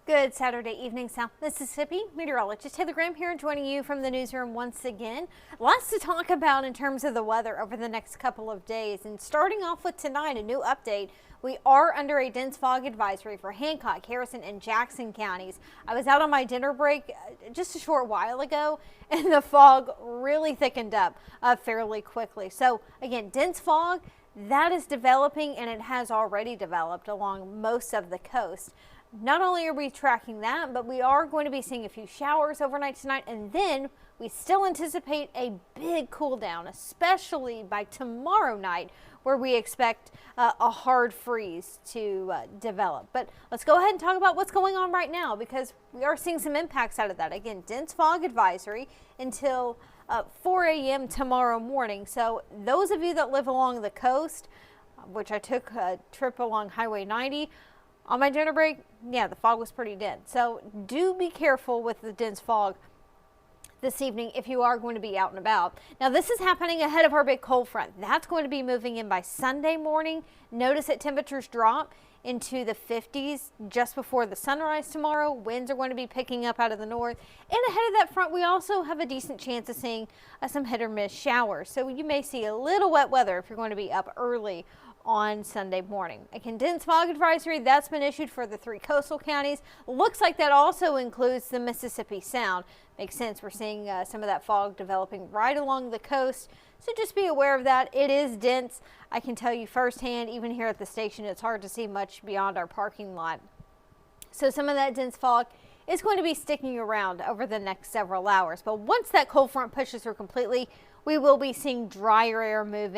Good Saturday evening, South Mississippi. Meteorologist Heather Graham here, joining you from the newsroom once again. Lots to talk about in terms of the weather over the next couple of days. And starting off with tonight, a new update. We are under a dense fog advisory for Hancock, Harrison, and Jackson counties. I was out on my dinner break just a short while ago, and the fog really thickened up fairly quickly. So again, dense fog, that is developing, and it has already developed along most of the coast. Not only are we tracking that, but we are going to be seeing a few showers overnight tonight, and then we still anticipate a big cool down, especially by tomorrow night, where we expect a hard freeze to develop. But let's go ahead and talk about what's going on right now, because we are seeing some impacts out of that. Again, dense fog advisory until 4 a.m. tomorrow morning. So those of you that live along the coast, which I took a trip along Highway 90, on my dinner break, yeah, the fog was pretty dense. So do be careful with the dense fog this evening if you are going to be out and about. Now, this is happening ahead of our big cold front. That's going to be moving in by Sunday morning. Notice that temperatures drop into the 50s just before the sunrise tomorrow. Winds are going to be picking up out of the north. And ahead of that front, we also have a decent chance of seeing some hit or miss showers. So you may see a little wet weather if you're going to be up early on Sunday morning. A condensed fog advisory that's been issued for the 3 coastal counties. Looks like that also includes the Mississippi Sound. Makes sense. We're seeing some of that fog developing right along the coast. So just be aware of that. It is dense. I can tell you firsthand, even here at the station, it's hard to see much beyond our parking lot. So some of that dense fog is going to be sticking around over the next several hours. But once that cold front pushes through completely, we will be seeing drier air move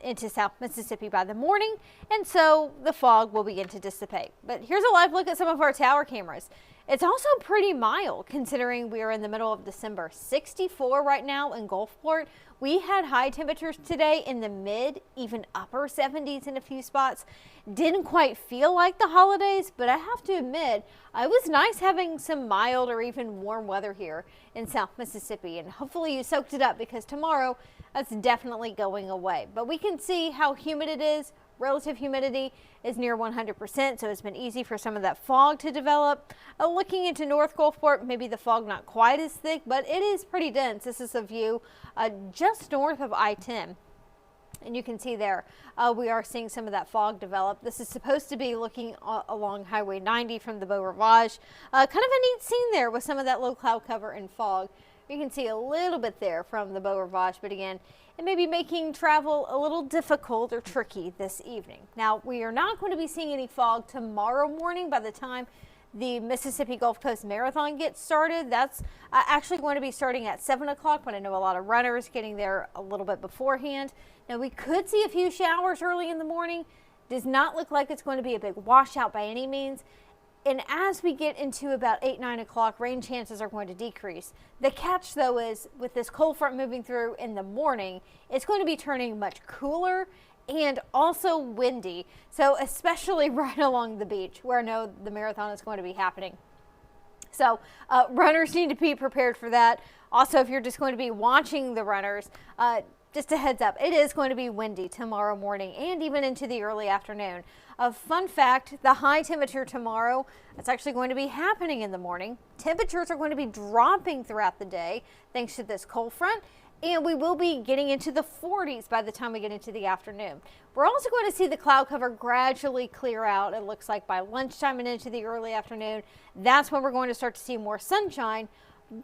into South Mississippi by the morning, and so the fog will begin to dissipate. But here's a live look at some of our tower cameras. It's also pretty mild considering we are in the middle of December. 64 right now in Gulfport. We had high temperatures today in the mid, even upper 70s in a few spots. Didn't quite feel like the holidays, but I have to admit, it was nice having some mild or even warm weather here in South Mississippi, and hopefully you soaked it up, because tomorrow that's definitely going away. But we can see how humid it is. Relative humidity is near 100%, so it's been easy for some of that fog to develop. Looking into North Gulfport, maybe the fog not quite as thick, but it is pretty dense. This is a view just north of I-10. And you can see there, we are seeing some of that fog develop. This is supposed to be looking along Highway 90 from the Beau Rivage. Kind of a neat scene there with some of that low cloud cover and fog. You can see a little bit there from the Beau Rivage, but again, it may be making travel a little difficult or tricky this evening. Now, we are not going to be seeing any fog tomorrow morning by the time the Mississippi Gulf Coast Marathon gets started. That's actually going to be starting at 7 o'clock, but I know a lot of runners getting there a little bit beforehand. Now, we could see a few showers early in the morning. Does not look like it's going to be a big washout by any means. And as we get into about 8, 9 o'clock, rain chances are going to decrease. The catch, though, is with this cold front moving through in the morning, it's going to be turning much cooler and also windy. So especially right along the beach, where I know the marathon is going to be happening. So runners need to be prepared for that. Also, if you're just going to be watching the runners, just a heads up, it is going to be windy tomorrow morning and even into the early afternoon. A fun fact, the high temperature tomorrow, it's actually going to be happening in the morning. Temperatures are going to be dropping throughout the day thanks to this cold front, and we will be getting into the 40s by the time we get into the afternoon. We're also going to see the cloud cover gradually clear out. It looks like by lunchtime and into the early afternoon, that's when we're going to start to see more sunshine,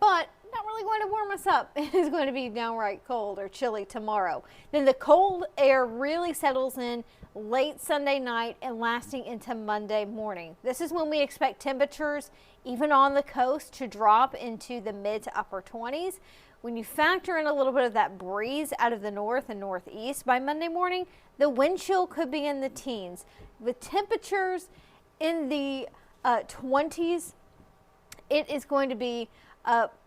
but not really going to warm us up. It is going to be downright cold or chilly tomorrow. Then the cold air really settles in late Sunday night and lasting into Monday morning. This is when we expect temperatures, even on the coast, to drop into the mid to upper 20s. When you factor in a little bit of that breeze out of the north and northeast by Monday morning, the wind chill could be in the teens. With temperatures in the 20s, it is going to be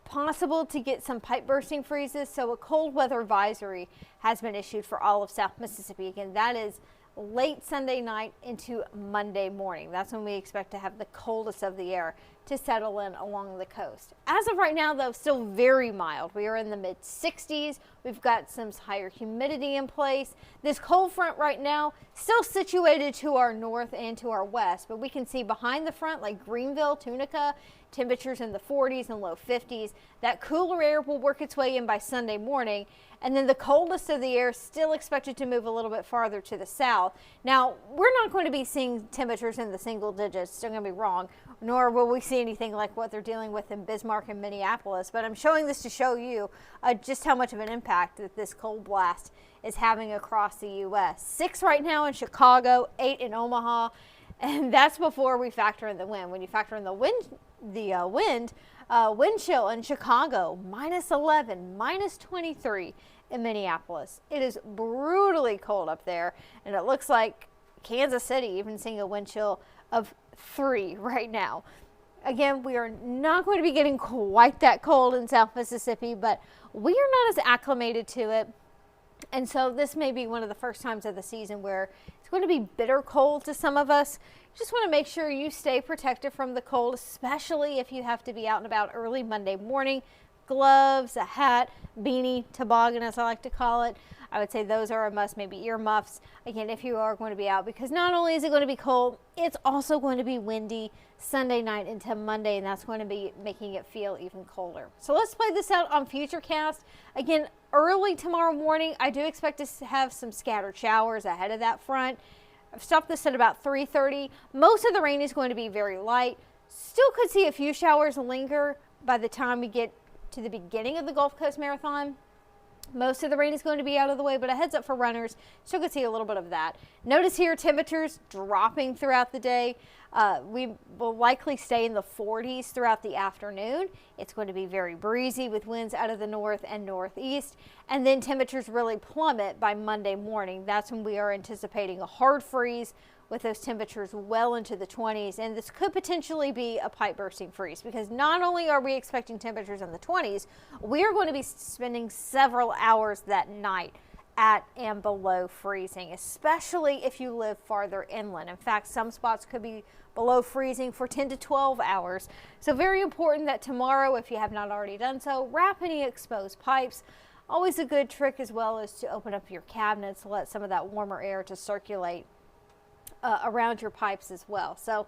possible to get some pipe bursting freezes. So a cold weather advisory has been issued for all of South Mississippi. Again, that is late Sunday night into Monday morning. That's when we expect to have the coldest of the air to settle in along the coast. As of right now, though, still very mild. We are in the mid 60s. We've got some higher humidity in place. This cold front right now still situated to our north and to our west, but we can see behind the front, like Greenville, Tunica, temperatures in the 40s and low 50s. That cooler air will work its way in by Sunday morning, and then the coldest of the air still expected to move a little bit farther to the south. Now, we're not going to be seeing temperatures in the single digits, don't get me wrong, nor will we see anything like what they're dealing with in Bismarck and Minneapolis, but I'm showing this to show you just how much of an impact that this cold blast is having across the U.S. 6 right now in Chicago, 8 in Omaha, and that's before we factor in the wind. When you factor in the wind chill in Chicago, minus 11, minus 23 in Minneapolis. It is brutally cold up there, and it looks like Kansas City even seeing a wind chill of 3 right now. Again, we are not going to be getting quite that cold in South Mississippi, but we are not as acclimated to it. And so this may be one of the first times of the season where it's going to be bitter cold to some of us. Just want to make sure you stay protected from the cold, especially if you have to be out and about early Monday morning. Gloves, a hat, beanie, toboggan as I like to call it. I would say those are a must, maybe ear muffs, again, if you are going to be out, because not only is it going to be cold, it's also going to be windy Sunday night into Monday, and that's going to be making it feel even colder. So let's play this out on Futurecast. Again, early tomorrow morning, I do expect to have some scattered showers ahead of that front. I've stopped this at about 3:30. Most of the rain is going to be very light. Still could see a few showers linger by the time we get to the beginning of the Gulf Coast Marathon. Most of the rain is going to be out of the way, but a heads up for runners, still could see a little bit of that. Notice here temperatures dropping throughout the day. We will likely stay in the 40s throughout the afternoon. It's going to be very breezy with winds out of the north and northeast, and then temperatures really plummet by Monday morning. That's when we are anticipating a hard freeze with those temperatures well into the 20s, and this could potentially be a pipe bursting freeze, because not only are we expecting temperatures in the 20s, we are going to be spending several hours that night at and below freezing, especially if you live farther inland. In fact, some spots could be below freezing for 10 to 12 hours. So very important that tomorrow, if you have not already done so, wrap any exposed pipes. Always a good trick as well is to open up your cabinets to let some of that warmer air to circulate around your pipes as well. So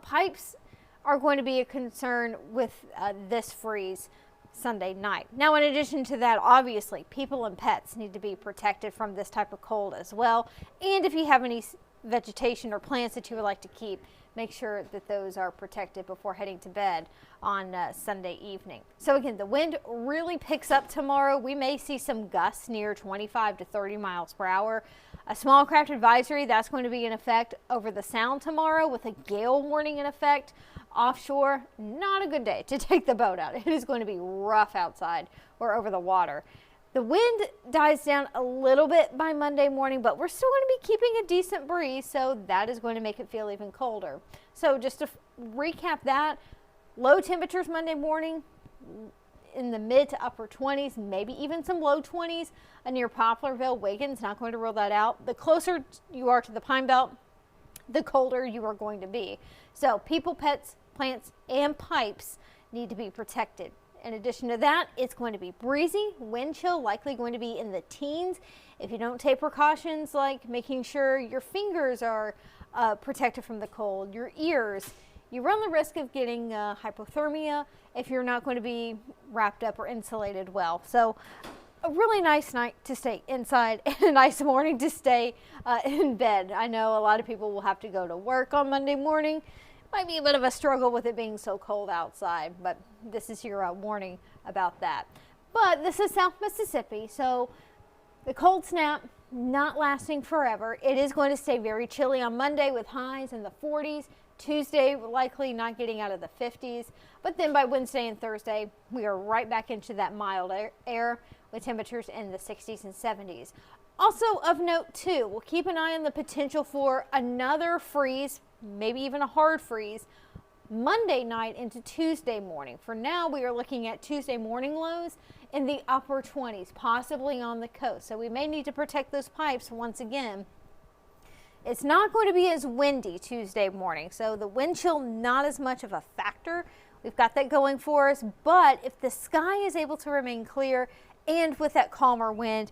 pipes are going to be a concern with this freeze Sunday night. Now, in addition to that, obviously people and pets need to be protected from this type of cold as well. And if you have any vegetation or plants that you would like to keep, make sure that those are protected before heading to bed on Sunday evening. So again, the wind really picks up tomorrow. We may see some gusts near 25 to 30 miles per hour. A small craft advisory, that's going to be in effect over the Sound tomorrow with a gale warning in effect. Offshore, not a good day to take the boat out. It is going to be rough outside or over the water. The wind dies down a little bit by Monday morning, but we're still going to be keeping a decent breeze, so that is going to make it feel even colder. So just to recap that, low temperatures Monday morning in the mid to upper 20s, maybe even some low 20s near Poplarville. Wiggins, not going to rule that out. The closer you are to the Pine Belt, the colder you are going to be. So people, pets, plants, and pipes need to be protected. In addition to that, it's going to be breezy, wind chill, likely going to be in the teens. If you don't take precautions like making sure your fingers are protected from the cold, your ears, you run the risk of getting hypothermia if you're not going to be wrapped up or insulated well. So a really nice night to stay inside and a nice morning to stay in bed. I know a lot of people will have to go to work on Monday morning. Might be a bit of a struggle with it being so cold outside, but this is your warning about that. But this is South Mississippi, so the cold snap not lasting forever. It is going to stay very chilly on Monday with highs in the 40s. Tuesday, likely not getting out of the 50s, but then by Wednesday and Thursday, we are right back into that mild air with temperatures in the 60s and 70s. Also of note too, we'll keep an eye on the potential for another freeze, maybe even a hard freeze, Monday night into Tuesday morning. For now, we are looking at Tuesday morning lows in the upper 20s, possibly on the coast. So we may need to protect those pipes once again It's not going to be as windy Tuesday morning, so the wind chill not as much of a factor. We've got that going for us, but if the sky is able to remain clear and with that calmer wind,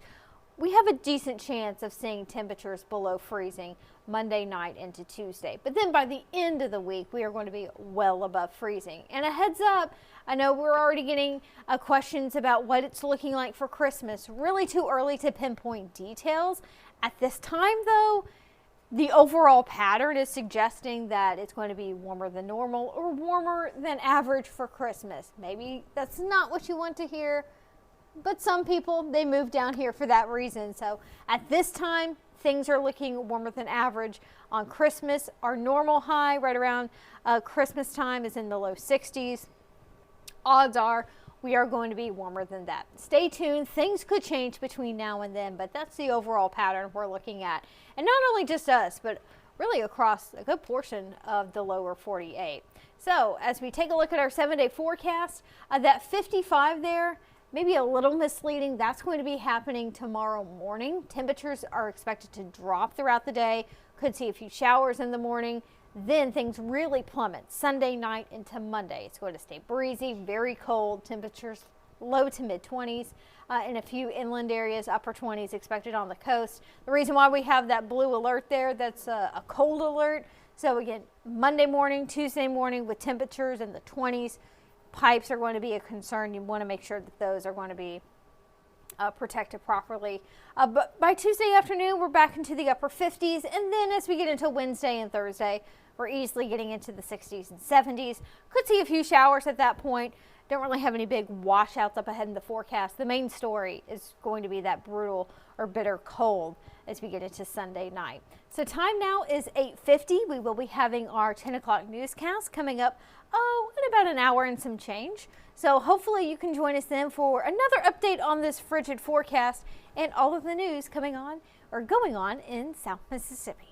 we have a decent chance of seeing temperatures below freezing Monday night into Tuesday. But then by the end of the week, we are going to be well above freezing. And a heads up, I know we're already getting questions about what it's looking like for Christmas. Really too early to pinpoint details. At this time, though, the overall pattern is suggesting that it's going to be warmer than normal or warmer than average for Christmas. Maybe that's not what you want to hear, but some people, they move down here for that reason. So at this time, things are looking warmer than average. On Christmas, our normal high right around Christmas time is in the low 60s. Odds are we are going to be warmer than that. Stay tuned. Things could change between now and then, but that's the overall pattern we're looking at. And not only just us, but really across a good portion of the lower 48. So as we take a look at our 7-day forecast, that 55 there, maybe a little misleading. That's going to be happening tomorrow morning. Temperatures are expected to drop throughout the day. Could see a few showers in the morning. Then things really plummet Sunday night into Monday. It's going to stay breezy, very cold. Temperatures low to mid 20s. In a few inland areas, upper 20s expected on the coast. The reason why we have that blue alert there, that's a cold alert. So again, Monday morning, Tuesday morning with temperatures in the 20s. Pipes are going to be a concern. You want to make sure that those are going to be protected properly. But by Tuesday afternoon, we're back into the upper 50s. And then as we get into Wednesday and Thursday, we're easily getting into the 60s and 70s. Could see a few showers at that point. Don't really have any big washouts up ahead in the forecast. The main story is going to be that brutal or bitter cold as we get into Sunday night. So time now is 8:50. We will be having our 10 o'clock newscast coming up, in about an hour and some change. So hopefully you can join us then for another update on this frigid forecast and all of the news coming on or going on in South Mississippi.